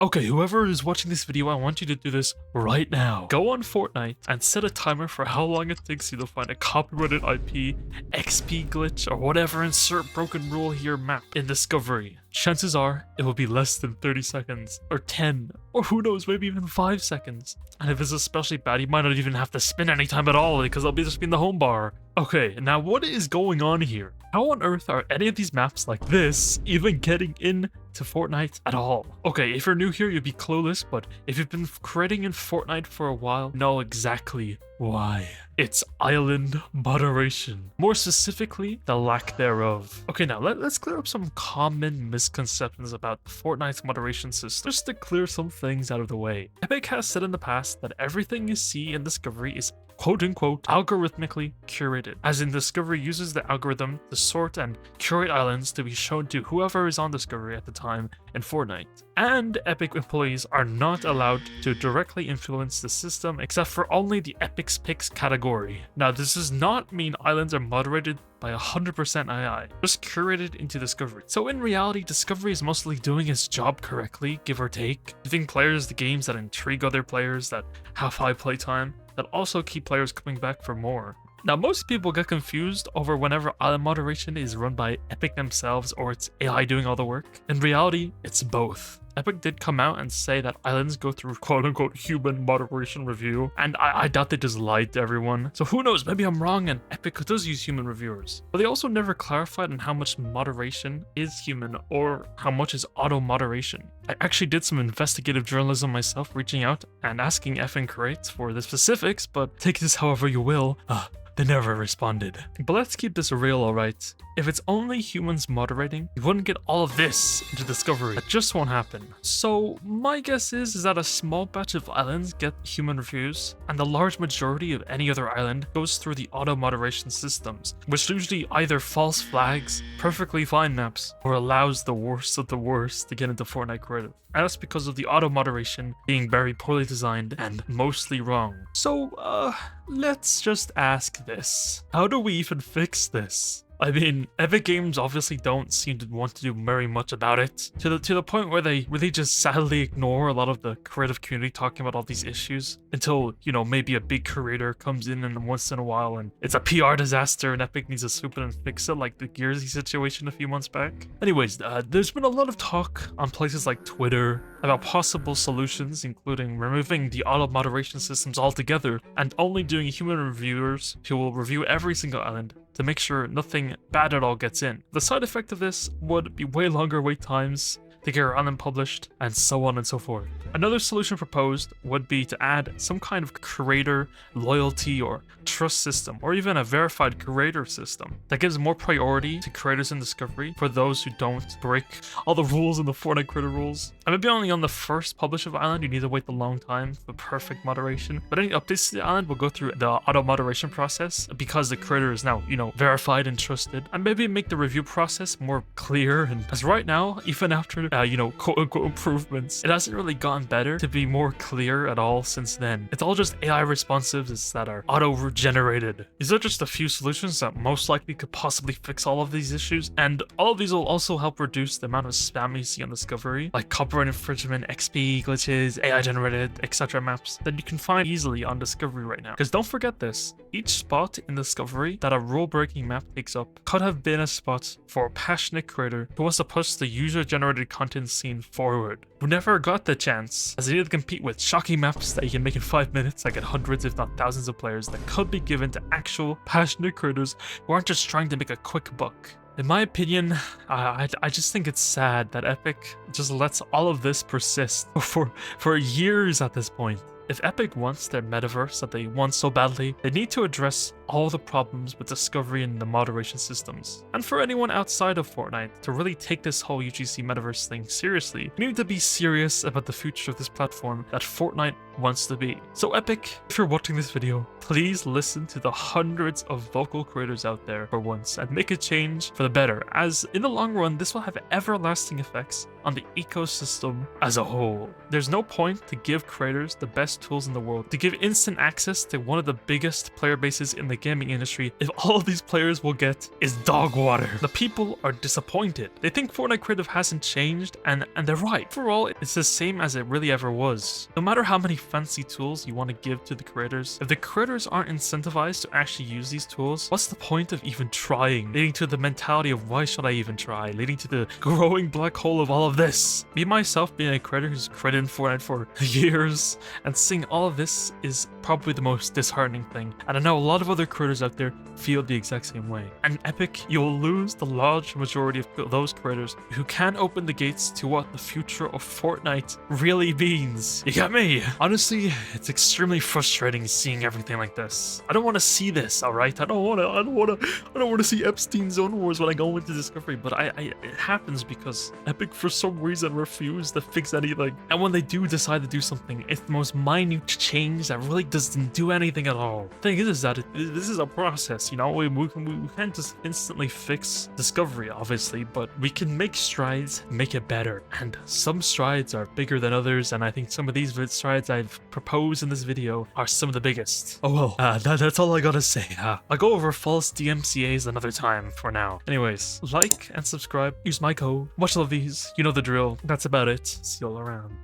Okay, whoever is watching this video, I want you to do this right now. Go on Fortnite and set a timer for how long it takes you to find a copyrighted IP, XP glitch, or whatever insert broken rule here map in Discovery. Chances are it will be less than 30 seconds, or 10, or who knows, maybe even 5 seconds. And if it's especially bad, you might not even have to spin any time at all because it'll be just be in the home bar. Okay, now what is going on here? How on earth are any of these maps like this even getting in to Fortnite at all? Okay, if you're new here, you'd be clueless, but if you've been creating in Fortnite for a while, you know exactly why. It's island moderation. More specifically, the lack thereof. Okay, now let's clear up some common misconceptions about Fortnite's moderation system, just to clear some things out of the way. Epic has said in the past that everything you see in Discovery is quote-unquote algorithmically curated, as in Discovery uses the algorithm to sort and curate islands to be shown to whoever is on Discovery at the time in Fortnite. And Epic employees are not allowed to directly influence the system except for only the Epic's Picks category. Now, this does not mean islands are moderated by 100% AI, just curated into Discovery. So in reality, Discovery is mostly doing its job correctly, give or take, giving players the games that intrigue other players, that have high playtime, that also keep players coming back for more. Now, most people get confused over whenever island moderation is run by Epic themselves or it's AI doing all the work. In reality, it's both. Epic did come out and say that islands go through quote-unquote human moderation review, and I doubt they just lied to everyone. So who knows, maybe I'm wrong and Epic does use human reviewers. But they also never clarified on how much moderation is human or how much is auto-moderation. I actually did some investigative journalism myself, reaching out and asking FN Creates for the specifics, but take this however you will. They never responded. But let's keep this real, alright? If it's only humans moderating, you wouldn't get all of this into Discovery. That just won't happen. So my guess is that a small batch of islands get human reviews, and the large majority of any other island goes through the auto-moderation systems, which usually either false flags perfectly fine maps or allows the worst of the worst to get into Fortnite Creative. And that's because of the auto-moderation being very poorly designed and mostly wrong. So, let's just ask this. How do we even fix this? I mean, Epic Games obviously don't seem to want to do very much about it, to the point where they really just sadly ignore a lot of the creative community talking about all these issues until, you know, maybe a big creator comes in and once in a while and it's a PR disaster and Epic needs to swoop in and fix it, like the Gearsy situation a few months back. Anyways, there's been a lot of talk on places like Twitter about possible solutions, including removing the auto-moderation systems altogether and only doing human reviewers who will review every single island to make sure nothing bad at all gets in. The side effect of this would be way longer wait times to get your island published, and so on and so forth. Another solution proposed would be to add some kind of creator loyalty or trust system, or even a verified creator system that gives more priority to creators in Discovery for those who don't break all the rules in the Fortnite creator rules. And maybe only on the first publish of island you need to wait a long time for perfect moderation, but any updates to the island will go through the auto moderation process because the creator is now, you know, verified and trusted, and maybe make the review process more clear. And as right now, even after you know, quote-unquote improvements, it hasn't really gotten better to be more clear at all since then. It's all just AI responsives that are auto-generated. These are just a few solutions that most likely could possibly fix all of these issues, and all of these will also help reduce the amount of spam you see on Discovery, like copyright infringement, XP glitches, AI-generated, etc. maps that you can find easily on Discovery right now. Because don't forget this, each spot in Discovery that a rule-breaking map takes up could have been a spot for a passionate creator who wants to push the user-generated content scene forward, who never got the chance, as they need to compete with shocking maps that you can make in 5 minutes that get hundreds if not thousands of players that could be given to actual passionate creators who aren't just trying to make a quick buck. In my opinion, I just think it's sad that Epic just lets all of this persist for years at this point. If Epic wants their metaverse that they want so badly, they need to address all the problems with Discovery and the moderation systems. And for anyone outside of Fortnite to really take this whole UGC metaverse thing seriously, you need to be serious about the future of this platform that Fortnite wants to be. So Epic, if you're watching this video, please listen to the hundreds of vocal creators out there for once and make a change for the better, as in the long run, this will have everlasting effects on the ecosystem as a whole. There's no point to give creators the best tools in the world, to give instant access to one of the biggest player bases in the gaming industry if all of these players will get is dog water. The people are disappointed. They think Fortnite Creative hasn't changed, and they're right. For all, it's the same as it really ever was. No matter how many fancy tools you want to give to the creators, if the creators aren't incentivized to actually use these tools, what's the point of even trying? Leading to the mentality of why should I even try? Leading to the growing black hole of all of this. Me myself being a creator who's created Fortnite for years and seeing all of this is probably the most disheartening thing. And I know a lot of other creators out there feel the exact same way. And Epic, you'll lose the large majority of those creators who can open the gates to what the future of Fortnite really means. You get me? Honestly, it's extremely frustrating seeing everything like this. I don't want to see this, alright? I don't want to see Epstein's Zone Wars when I go into Discovery, but it happens because Epic for some reason refused to fix anything. And when they do decide to do something, it's the most minute change that really doesn't do anything at all. The thing is that this is a process, you know? We can't just instantly fix Discovery, obviously, but we can make strides, make it better. And some strides are bigger than others, and I think some of these strides I've proposed in this video are some of the biggest. Oh well, that's all I gotta say. I'll go over false DMCAs another time for now. Anyways, like and subscribe, use my code, watch all of these, you know the drill. That's about it. See you all around.